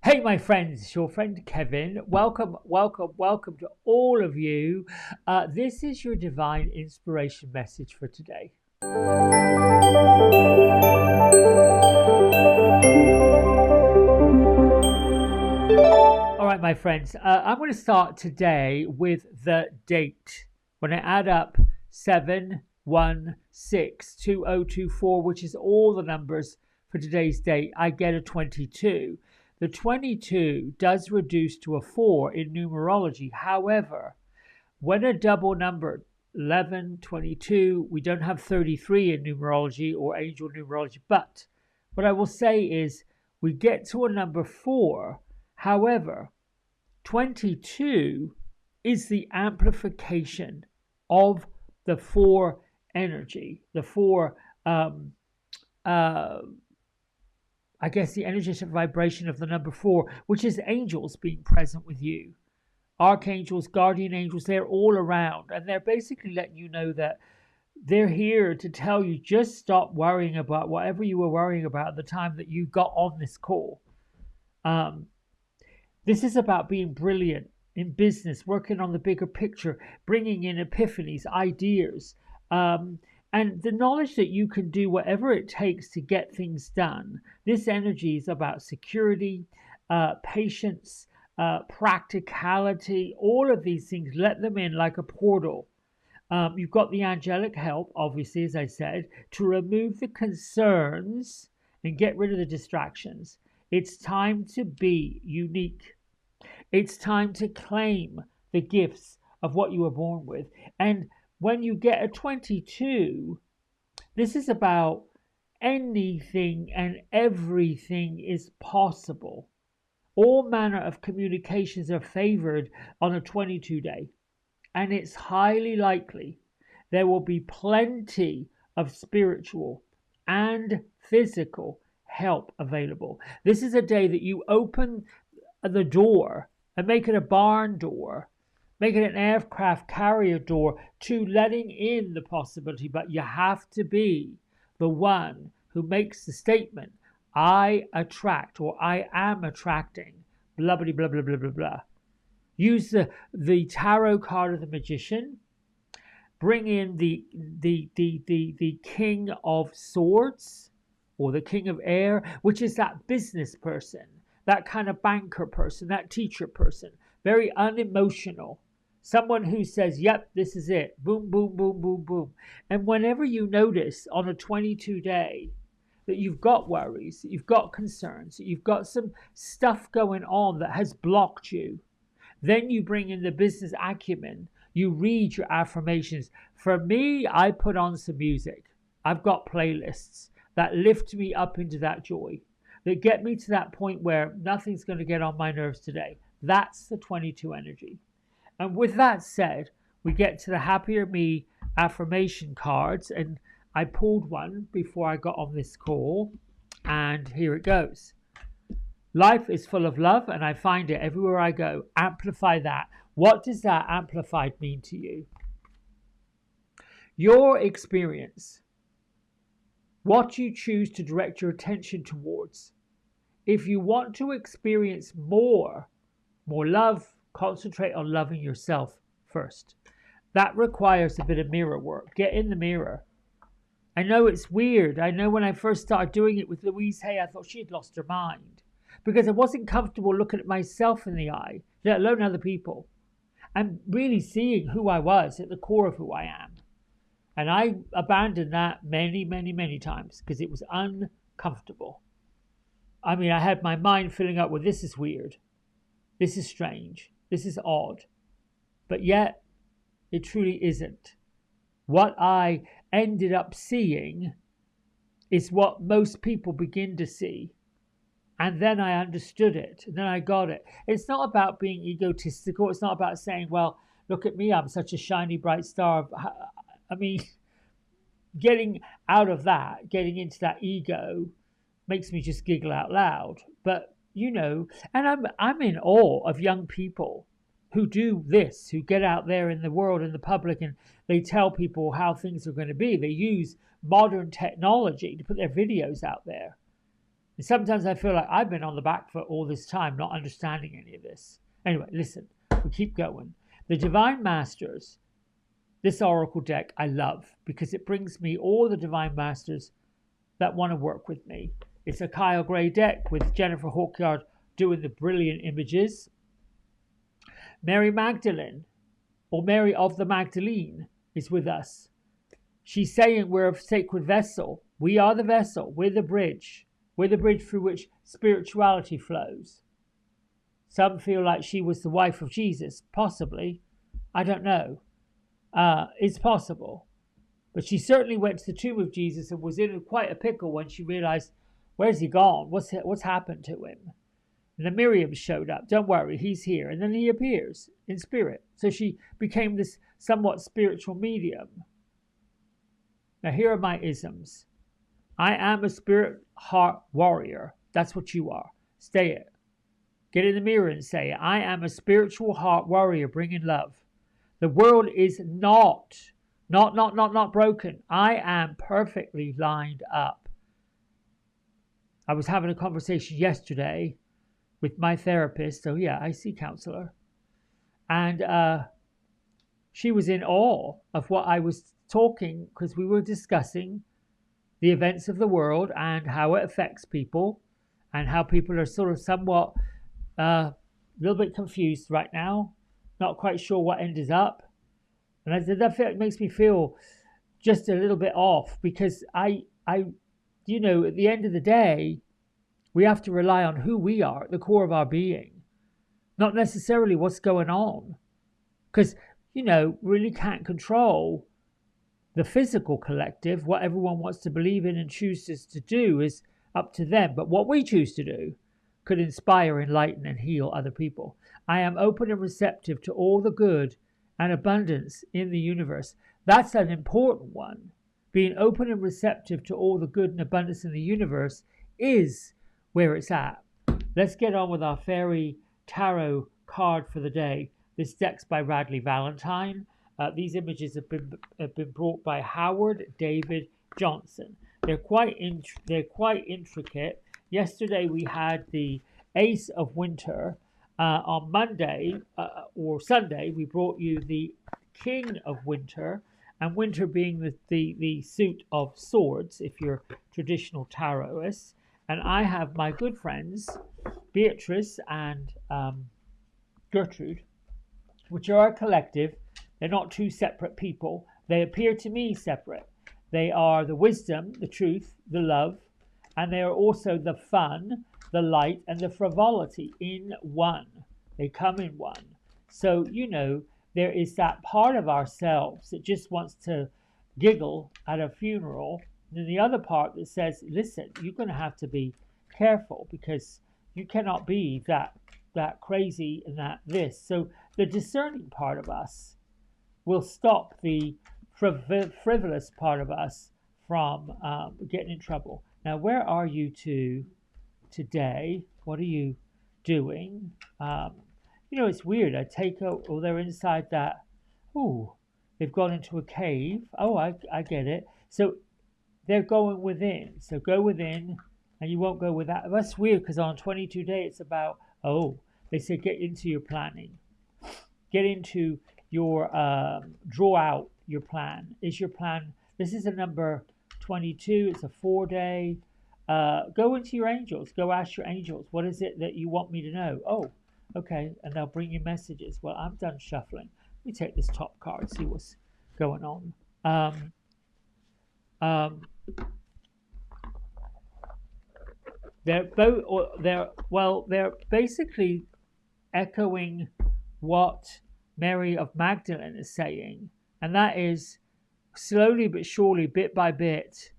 Hey, my friends, it's your friend Kevin. Welcome, welcome, welcome to all of you. This is your divine inspiration message for today. All right, my friends, I'm going to start today with the date. When I add up 7162024, which is all the numbers for today's date, I get a 22. The 22 does reduce to a 4 in numerology. However, when a double number 11, 22, we don't have 33 in numerology or angel numerology. But what I will say is we get to a number 4. However, 22 is the amplification of the 4 energy, the 4, uh, I guess, the energetic vibration of the number 4, which is angels being present with you. Archangels, guardian angels, they're all around, and they're basically letting you know that they're here to tell you just stop worrying about whatever you were worrying about at the time that you got on this call. Um, this is about being brilliant in business, working on the bigger picture, bringing in epiphanies, ideas, and the knowledge that you can do whatever it takes to get things done. This energy is about security, patience, practicality, all of these things. Let them in like a portal. You've got the angelic help, obviously, as I said, to remove the concerns and get rid of the distractions. It's time to be unique. It's time to claim the gifts of what you were born with. And when you get a 22, this is about anything and everything is possible. All manner of communications are favored on a 22 day, and it's highly likely there will be plenty of spiritual and physical help available. This is a day that you open the door and make it a barn door, make it an aircraft carrier door to letting in the possibility, but you have to be the one who makes the statement, I attract or I am attracting, blah, blah, blah, blah, blah, blah, blah. Use the tarot card of the magician. Bring in the king of swords or the king of air, which is that business person, that kind of banker person, that teacher person, very unemotional. Someone who says, yep, this is it. Boom, boom, boom, boom, boom. And whenever you notice on a 22 day that you've got worries, that you've got concerns, that you've got some stuff going on that has blocked you, then you bring in the business acumen. You read your affirmations. For me, I put on some music. I've got playlists that lift me up into that joy, that get me to that point where nothing's going to get on my nerves today. That's the 22 energy. And with that said, we get to the Happier Me affirmation cards. And I pulled one before I got on this call. And here it goes. Life is full of love, and I find it everywhere I go. Amplify that. What does that amplified mean to you? Your experience, what you choose to direct your attention towards. If you want to experience more love, concentrate on loving yourself first. That requires a bit of mirror work. Get in the mirror. I know it's weird. I know when I first started doing it with Louise Hay, I thought she'd lost her mind because I wasn't comfortable looking at myself in the eye, let alone other people, and really seeing who I was at the core of who I am. And I abandoned that many, many, many times because it was uncomfortable. I mean, I had my mind filling up with this is weird, this is strange, this is odd, but yet it truly isn't. What I ended up seeing is what most people begin to see. And then I understood it. And then I got it. It's not about being egotistical. It's not about saying, well, look at me. I'm such a shiny, bright star. I mean, getting out of that, getting into that ego makes me just giggle out loud. But, you know, and I'm in awe of young people who do this, who get out there in the world, in the public, and they tell people how things are going to be. They use modern technology to put their videos out there. And sometimes I feel like I've been on the back foot all this time, not understanding any of this. Anyway, listen, we keep going. The Divine Masters, this Oracle deck I love because it brings me all the Divine Masters that want to work with me. It's a Kyle Gray deck with Jennifer Hawkyard doing the brilliant images. Mary Magdalene, or Mary of the Magdalene, is with us. She's saying we're a sacred vessel. We are the vessel. We're the bridge. We're the bridge through which spirituality flows. Some feel like she was the wife of Jesus. Possibly. I don't know. It's possible. But she certainly went to the tomb of Jesus and was in quite a pickle when she realized, where's he gone? What's happened to him? And then Miriam showed up. Don't worry, he's here. And then he appears in spirit. So she became this somewhat spiritual medium. Now here are my isms. I am a spirit heart warrior. That's what you are. Stay it. Get in the mirror and say it. I am a spiritual heart warrior bringing love. The world is not broken. I am perfectly lined up. I was having a conversation yesterday with my therapist. So yeah, I see counselor. And she was in awe of what I was talking, because we were discussing the events of the world and how it affects people and how people are sort of somewhat a little bit confused right now, not quite sure what end is up. And I said, that makes me feel just a little bit off, because I at the end of the day, we have to rely on who we are at the core of our being, not necessarily what's going on. Because, really can't control the physical collective. What everyone wants to believe in and chooses to do is up to them. But what we choose to do could inspire, enlighten, and heal other people. I am open and receptive to all the good and abundance in the universe. That's an important one. Being open and receptive to all the good and abundance in the universe is where it's at. Let's get on with our fairy tarot card for the day. This deck's by Radley Valentine. These images have been brought by Howard David Johnson. They're quite intricate. Yesterday we had the Ace of Winter. On Monday or Sunday we brought you the King of Winter, and Winter being the suit of swords if you're traditional tarotist. And I have my good friends Beatrice and Gertrude, which are a collective. They're not two separate people. They appear to me separate. They are the wisdom, the truth, the love, and they are also the fun, the light, and the frivolity in one. They come in one. So, there is that part of ourselves that just wants to giggle at a funeral, and then the other part that says, listen, you're going to have to be careful, because you cannot be that crazy and that this. So the discerning part of us will stop the frivolous part of us from getting in trouble. Now, where are you two today? What are you doing? It's weird. They're inside that. Oh, they've gone into a cave. Oh, I get it. So they're going within. So go within, and you won't go with that. That's weird, because on 22 day, it's about, they say get into your planning. Get into your, draw out your plan. Is your plan, this is a number 22. It's a 4-day. Go into your angels. Go ask your angels, what is it that you want me to know? Oh, okay. And they'll bring you messages. Well, I'm done shuffling. Let me take this top card, see what's going on. They're basically echoing what Mary of Magdalene is saying, and that is, slowly but surely, bit by bit,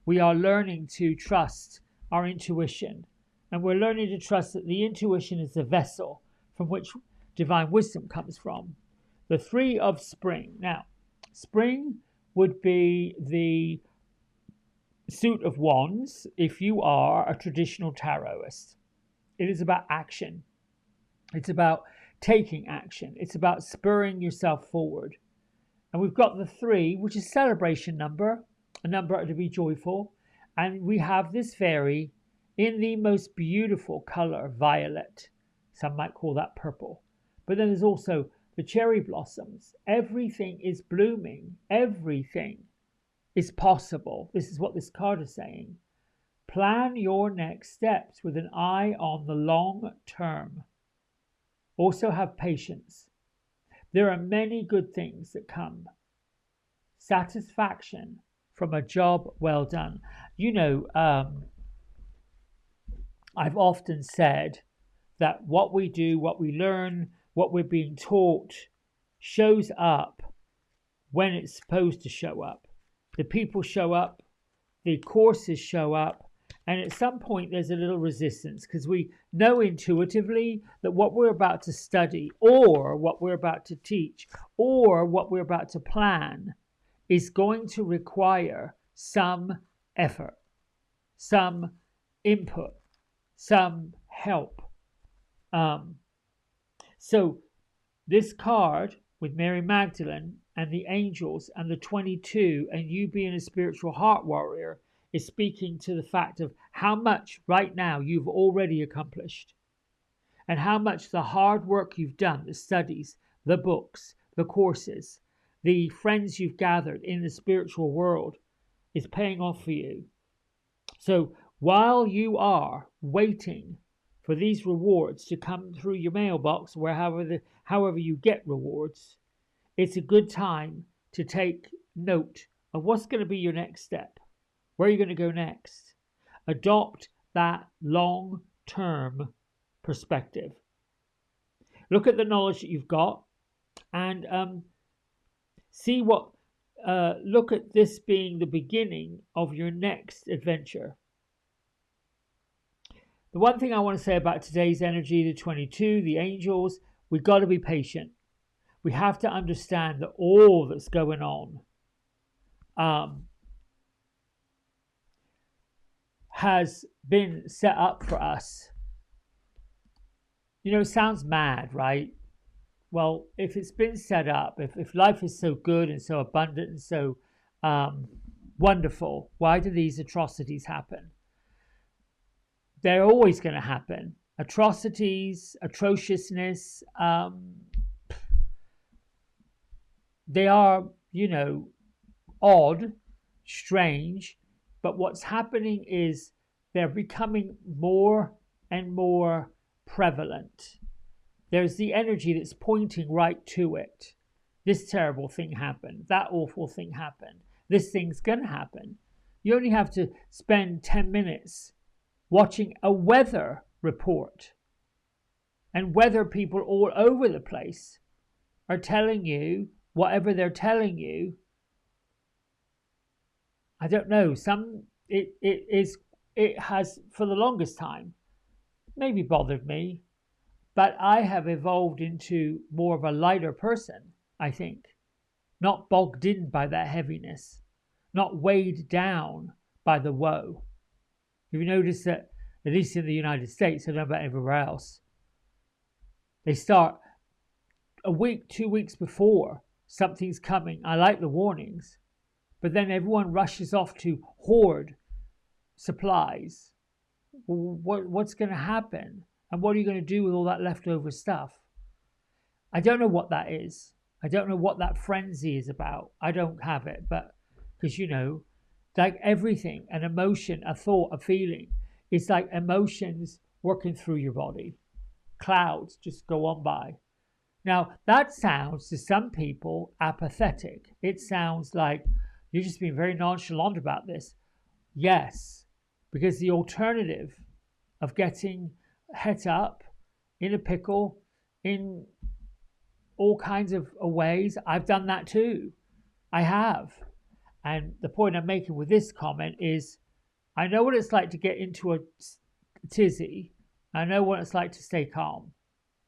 we are learning to trust our intuition, and we're learning to trust that the intuition is the vessel from which divine wisdom comes from. The 3 of spring. Now, spring would be the suit of wands if you are a traditional tarotist. It is about action. It's about taking action. It's about spurring yourself forward. And we've got the 3, which is celebration number, a number to be joyful. And we have this fairy in the most beautiful color, violet. Some might call that purple. But then there's also the cherry blossoms. Everything is blooming. Everything is possible. This is what this card is saying. Plan your next steps with an eye on the long term. Also have patience. There are many good things that come. Satisfaction from a job well done. I've often said that what we do, what we learn, what we're being taught shows up when it's supposed to show up. The people show up, the courses show up, and at some point there's a little resistance because we know intuitively that what we're about to study or what we're about to teach or what we're about to plan is going to require some effort, some input, some help. So this card with Mary Magdalene and the angels and the 22 and you being a spiritual heart warrior is speaking to the fact of how much right now you've already accomplished and how much the hard work you've done, the studies, the books, the courses, the friends you've gathered in the spiritual world is paying off for you. So while you are waiting for these rewards to come through your mailbox, however you get rewards, it's a good time to take note of what's going to be your next step. Where are you going to go next? Adopt that long-term perspective. Look at the knowledge that you've got and see look at this being the beginning of your next adventure. The one thing I want to say about today's energy, the 22, the angels, we've got to be patient. We have to understand that all that's going on has been set up for us. It sounds mad, right? Well, if it's been set up, if life is so good and so abundant and so wonderful, why do these atrocities happen? They're always going to happen. Atrocities, atrociousness, they are, odd, strange, but what's happening is they're becoming more and more prevalent. There's the energy that's pointing right to it. This terrible thing happened. That awful thing happened. This thing's going to happen. You only have to spend 10 minutes watching a weather report. And weather people all over the place are telling you whatever they're telling you. I don't know. It has for the longest time maybe bothered me, but I have evolved into more of a lighter person, I think. Not bogged in by that heaviness, not weighed down by the woe. Have you noticed that, at least in the United States, I don't know about everywhere else, they start a week, 2 weeks before something's coming. I like the warnings, but then everyone rushes off to hoard supplies. What's going to happen? And what are you going to do with all that leftover stuff? I don't know what that is. I don't know what that frenzy is about. I don't have it, but because like everything, an emotion, a thought, a feeling, it's like emotions working through your body. Clouds just go on by. Now, that sounds to some people apathetic. It sounds like you're just being very nonchalant about this. Yes, because the alternative of getting het up in a pickle in all kinds of ways, I've done that too. I have. And the point I'm making with this comment is I know what it's like to get into a tizzy. I know what it's like to stay calm.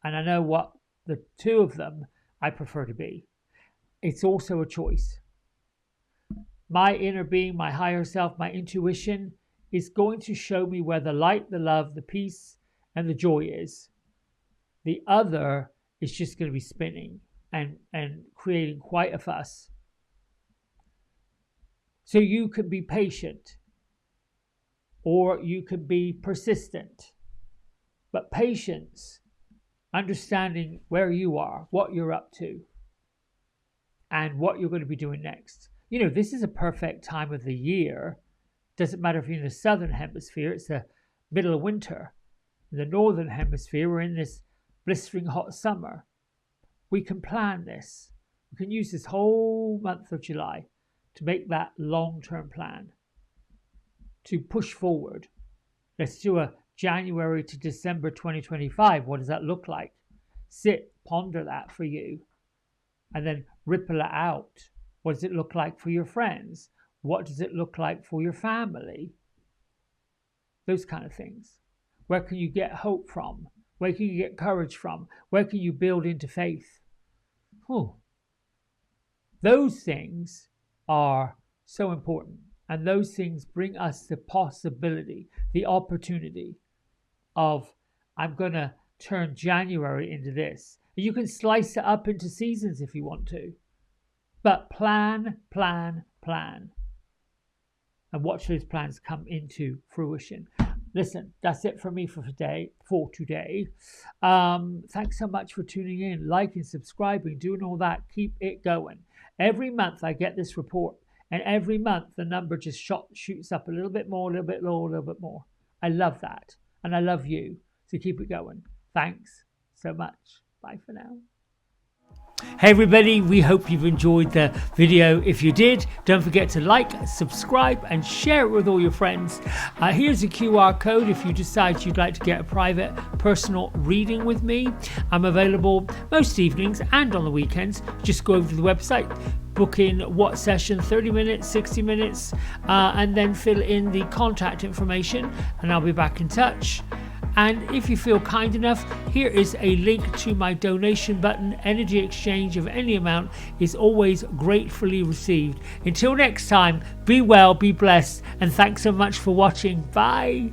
And I know what the two of them I prefer to be. It's also a choice. My inner being, my higher self, my intuition is going to show me where the light, the love, the peace, and the joy is. The other is just going to be spinning and creating quite a fuss. So you can be patient. or you can be persistent. But patience, understanding where you are, what you're up to, and what you're going to be doing next. This is a perfect time of the year. Doesn't matter if you're in the southern hemisphere, it's the middle of winter. In the northern hemisphere, we're in this blistering hot summer. We can plan this. We can use this whole month of July to make that long-term plan, to push forward. Let's do a January to December 2025. What does that look like? Sit, ponder that for you, and then ripple it out. What does it look like for your friends? What does it look like for your family? Those kind of things. Where can you get hope from? Where can you get courage from? Where can you build into faith? Those things are so important. And those things bring us the possibility, the opportunity of, I'm going to turn January into this. You can slice it up into seasons if you want to. But plan, plan, plan. And watch those plans come into fruition. Listen, that's it for me for today. Thanks so much for tuning in, liking, subscribing, doing all that. Keep it going. Every month I get this report, and every month the number just shoots up a little bit more, a little bit lower, a little bit more. I love that, and I love you. So keep it going. Thanks so much. Bye for now. Hey everybody, we hope you've enjoyed the video. If you did, don't forget to like, subscribe and share it with all your friends. Here's a QR code if you decide you'd like to get a private personal reading with me. I'm available most evenings and on the weekends. Just go over to the website, book in what session, 30 minutes, 60 minutes, and then fill in the contact information and I'll be back in touch. And if you feel kind enough, here is a link to my donation button. Energy exchange of any amount is always gratefully received. Until next time, be well, be blessed, and thanks so much for watching. Bye.